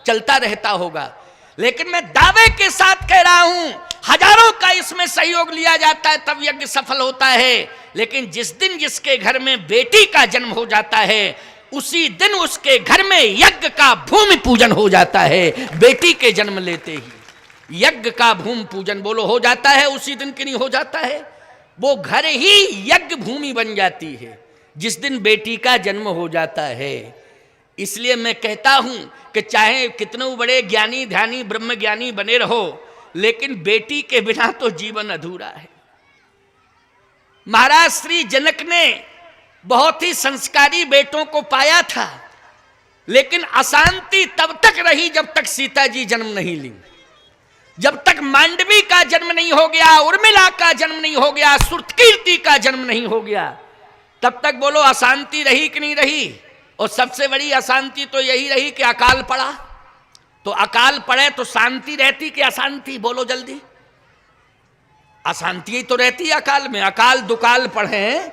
चलता रहता होगा। लेकिन मैं दावे के साथ कह रहा हूं, हजारों का इसमें सहयोग लिया जाता है तब यज्ञ सफल होता है। लेकिन जिस दिन जिसके घर में बेटी का जन्म हो जाता है, उसी दिन उसके घर में यज्ञ का भूमि पूजन हो जाता है। बेटी के जन्म लेते ही यज्ञ का भूमि पूजन बोलो हो जाता है, उसी दिन कि नहीं हो जाता है। वो घर ही यज्ञ भूमि बन जाती है जिस दिन बेटी का जन्म हो जाता है। इसलिए मैं कहता हूं कि चाहे कितने बड़े ज्ञानी ध्यानी ब्रह्म ज्ञानी बने रहो, लेकिन बेटी के बिना तो जीवन अधूरा है। महाराज श्री जनक ने बहुत ही संस्कारी बेटों को पाया था, लेकिन अशांति तब तक रही जब तक सीता जी जन्म नहीं ली, जब तक मांडवी का जन्म नहीं हो गया, उर्मिला का जन्म नहीं हो गया, श्रुतकीर्ति का जन्म नहीं हो गया, तब तक बोलो अशांति रही कि नहीं रही। और सबसे बड़ी अशांति तो यही रही कि अकाल पड़ा। तो अकाल पड़े तो शांति रहती कि अशांति, बोलो जल्दी। अशांति ही तो रहती है अकाल में। अकाल दुकाल पढ़े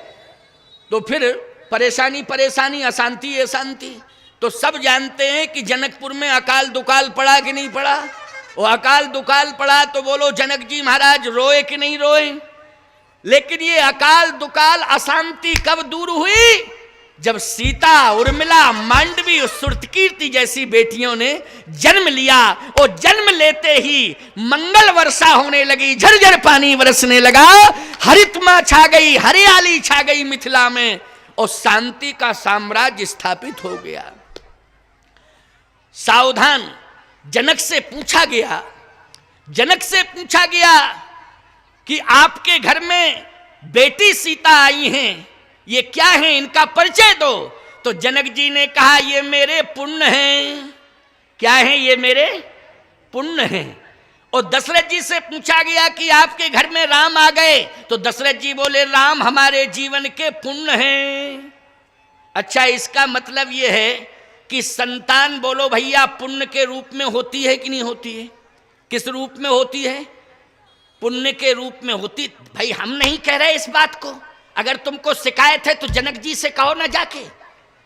तो फिर परेशानी परेशानी, अशांति अशांति। तो सब जानते हैं कि जनकपुर में अकाल दुकाल पड़ा कि नहीं पड़ा। वो अकाल दुकाल पड़ा तो बोलो जनक जी महाराज रोए कि नहीं रोए। लेकिन ये अकाल दुकाल अशांति कब दूर हुई, जब सीता उर्मिला मांडवी और श्रुतकीर्ति जैसी बेटियों ने जन्म लिया। और जन्म लेते ही मंगल वर्षा होने लगी, झरझर पानी बरसने लगा, हरितमा छा गई, हरियाली छा गई मिथिला में, और शांति का साम्राज्य स्थापित हो गया। सावधान जनक से पूछा गया, जनक से पूछा गया कि आपके घर में बेटी सीता आई हैं, ये क्या है, इनका परिचय दो। तो जनक जी ने कहा ये मेरे पुण्य हैं। क्या है ये मेरे पुण्य हैं। और दशरथ जी से पूछा गया कि आपके घर में राम आ गए, तो दशरथ जी बोले राम हमारे जीवन के पुण्य हैं। अच्छा, इसका मतलब ये है कि संतान बोलो भैया पुण्य के रूप में होती है कि नहीं होती है। किस रूप में होती है, पुण्य के रूप में होती। भाई हम नहीं कह रहे इस बात को, अगर तुमको शिकायत है तो जनक जी से कहो ना जाके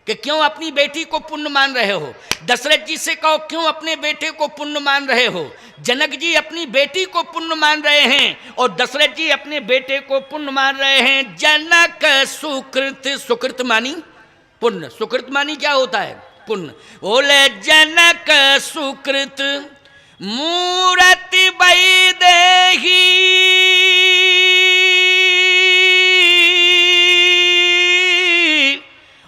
कि क्यों अपनी बेटी को पुण्य मान रहे हो। दशरथ जी से कहो क्यों अपने बेटे को पुण्य मान रहे हो। जनक जी अपनी बेटी को पुण्य मान रहे हैं और दशरथ जी अपने बेटे को पुण्य मान रहे हैं। जनक सुकृत, सुकृत मानी पुण्य, सुकृत मानी क्या होता है पुण्य। बोले जनक सुकृत मूर्ति वैदेही,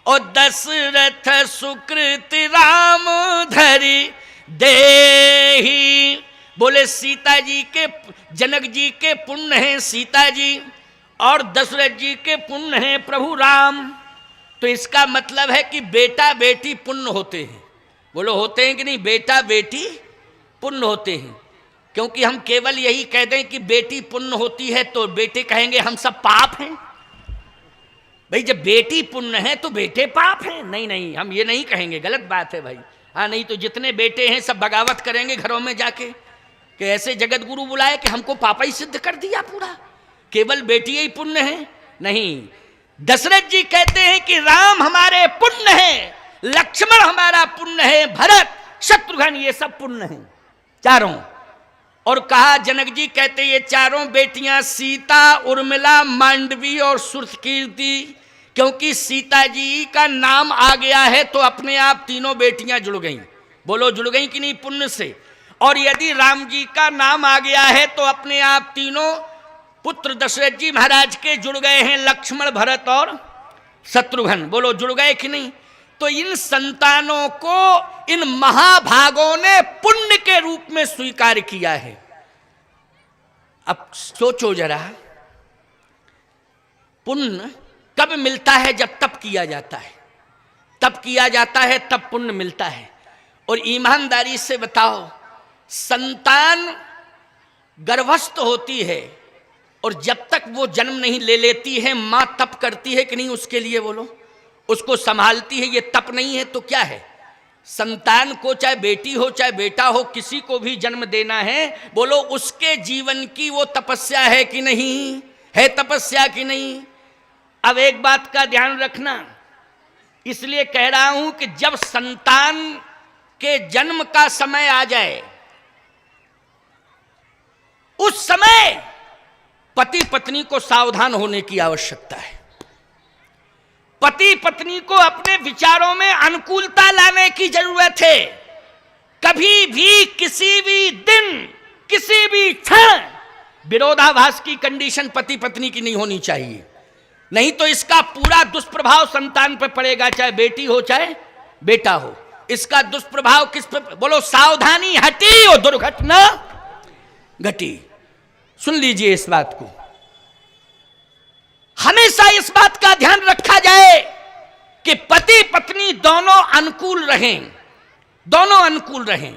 और दशरथ सुकृत राम धरि देही। बोले सीता जी के, जनक जी के पुण्य हैं सीता जी, और दशरथ जी के पुण्य हैं प्रभु राम। तो इसका मतलब है कि बेटा बेटी पुण्य होते हैं। बोलो होते हैं कि नहीं, बेटा बेटी पुण्य होते हैं। क्योंकि हम केवल यही कह दें कि बेटी पुण्य होती है तो बेटे कहेंगे हम सब पाप हैं। भाई जब बेटी पुण्य है तो बेटे पाप हैं। नहीं नहीं, हम ये नहीं कहेंगे, गलत बात है भाई। हाँ नहीं तो जितने बेटे हैं सब बगावत करेंगे घरों में जाके कि ऐसे जगत गुरु बुलाए कि हमको पापा ही सिद्ध कर दिया पूरा, केवल बेटी ही पुण्य है। नहीं, दशरथ जी कहते हैं कि राम हमारे पुण्य है, लक्ष्मण हमारा पुण्य है, भरत शत्रुघ्न ये सब पुण्य हैं चारों। और कहा जनक जी कहते ये चारों बेटियां सीता उर्मिला मांडवी और श्रुतकीर्ति, क्योंकि सीता जी का नाम आ गया है तो अपने आप तीनों बेटियां जुड़ गईं। बोलो जुड़ गईं कि नहीं पुण्य से। और यदि राम जी का नाम आ गया है तो अपने आप तीनों पुत्र दशरथ जी महाराज के जुड़ गए हैं, लक्ष्मण भरत और शत्रुघ्न। बोलो जुड़ गए कि नहीं। तो इन संतानों को इन महाभागों ने पुण्य के रूप में स्वीकार किया है। अब सोचो जरा, पुण्य कब मिलता है, जब तप किया जाता है। तप किया जाता है तब पुण्य मिलता है। और ईमानदारी से बताओ, संतान गर्भस्थ होती है और जब तक वो जन्म नहीं ले लेती है मां तप करती है कि नहीं उसके लिए। बोलो उसको संभालती है, ये तप नहीं है तो क्या है। संतान को चाहे बेटी हो चाहे बेटा हो, किसी को भी जन्म देना है, बोलो उसके जीवन की वो तपस्या है कि नहीं है, तपस्या कि नहीं। अब एक बात का ध्यान रखना, इसलिए कह रहा हूं कि जब संतान के जन्म का समय आ जाए, उस समय पति पत्नी को सावधान होने की आवश्यकता है। पति पत्नी को अपने विचारों में अनुकूलता लाने की जरूरत है। कभी भी किसी भी दिन किसी भी क्षण विरोधाभास की कंडीशन पति पत्नी की नहीं होनी चाहिए, नहीं तो इसका पूरा दुष्प्रभाव संतान पर पड़ेगा, चाहे बेटी हो चाहे बेटा हो। इसका दुष्प्रभाव किस पर? बोलो, सावधानी हटी और दुर्घटना घटी। सुन लीजिए इस बात को, हमेशा इस बात का ध्यान रखा जाए कि पति पत्नी दोनों अनुकूल रहें, दोनों अनुकूल रहें।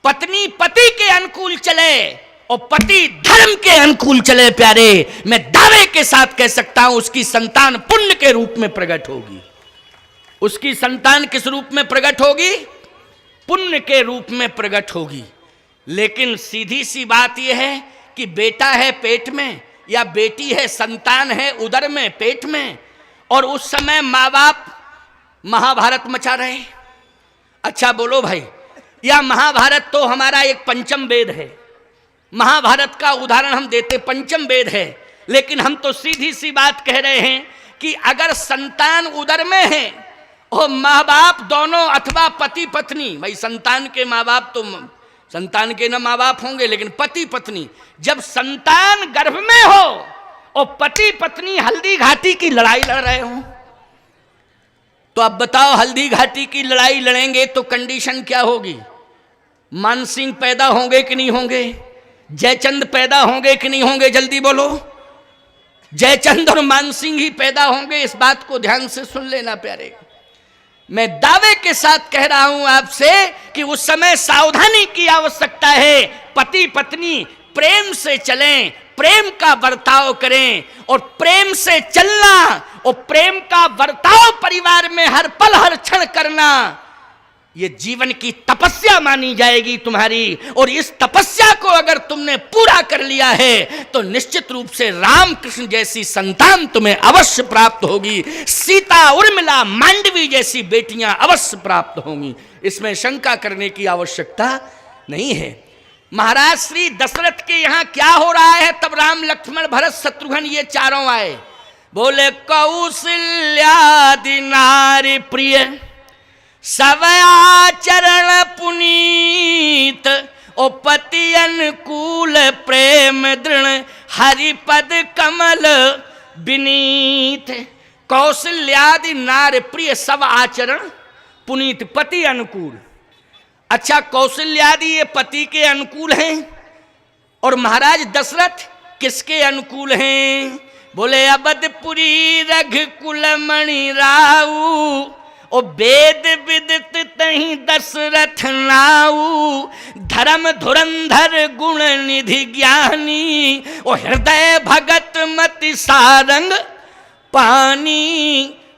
पत्नी पति के अनुकूल चले और पति धर्म के अनुकूल चले। प्यारे, मैं दावे के साथ कह सकता हूं उसकी संतान पुण्य के रूप में प्रकट होगी। उसकी संतान किस रूप में प्रकट होगी? पुण्य के रूप में प्रकट होगी। लेकिन सीधी सी बात यह है कि बेटा है पेट में या बेटी है, संतान है उदर में, पेट में, और उस समय माँ बाप महाभारत मचा रहे। अच्छा बोलो भाई, या महाभारत तो हमारा एक पंचम वेद है, महाभारत का उदाहरण हम देते, पंचम वेद है, लेकिन हम तो सीधी सी बात कह रहे हैं कि अगर संतान उदर में है और माँ बाप दोनों अथवा पति पत्नी, भाई संतान के माँ बाप तो संतान के ना माँ बाप होंगे, लेकिन पति पत्नी, जब संतान गर्भ में हो और पति पत्नी हल्दी घाटी की लड़ाई लड़ रहे हो, तो अब बताओ हल्दी घाटी की लड़ाई लड़ेंगे तो कंडीशन क्या होगी? मानसिंह पैदा होंगे कि नहीं होंगे? जयचंद पैदा होंगे कि नहीं होंगे? जल्दी बोलो। जयचंद और मानसिंह ही पैदा होंगे, इस बात को ध्यान से सुन लेना प्यारे। मैं दावे के साथ कह रहा हूं आपसे कि उस समय सावधानी की आवश्यकता है। पति पत्नी प्रेम से चलें, प्रेम का बर्ताव करें, और प्रेम से चलना और प्रेम का बर्ताव परिवार में हर पल हर क्षण करना, ये जीवन की तपस्या मानी जाएगी तुम्हारी। और इस तपस्या को अगर तुमने पूरा कर लिया है तो निश्चित रूप से रामकृष्ण जैसी संतान तुम्हें अवश्य प्राप्त होगी, सीता उर्मिला मांडवी जैसी बेटियां अवश्य प्राप्त होंगी, इसमें शंका करने की आवश्यकता नहीं है। महाराज श्री दशरथ के यहां क्या हो रहा है? तब राम लक्ष्मण भरत शत्रुघ्न ये चारों आए, बोले कौशल्यादि नारी प्रिय सब आचरण पुनीत, ओ पति अनुकूल प्रेम दृढ़ हरिपद कमल विनीत। कौशल्यादि नार प्रिय सब आचरण पुनीत, पति अनुकूल। अच्छा, कौशल्यादि ये पति के अनुकूल हैं, और महाराज दशरथ किसके अनुकूल हैं? बोले अवधपुरी रघुकुल मणि राऊ, ओ वेद विदित तहि दशरथ नाऊ, धर्म धुरंधर गुण निधि ज्ञानी, ओ हृदय भगत मति सारंग पानी।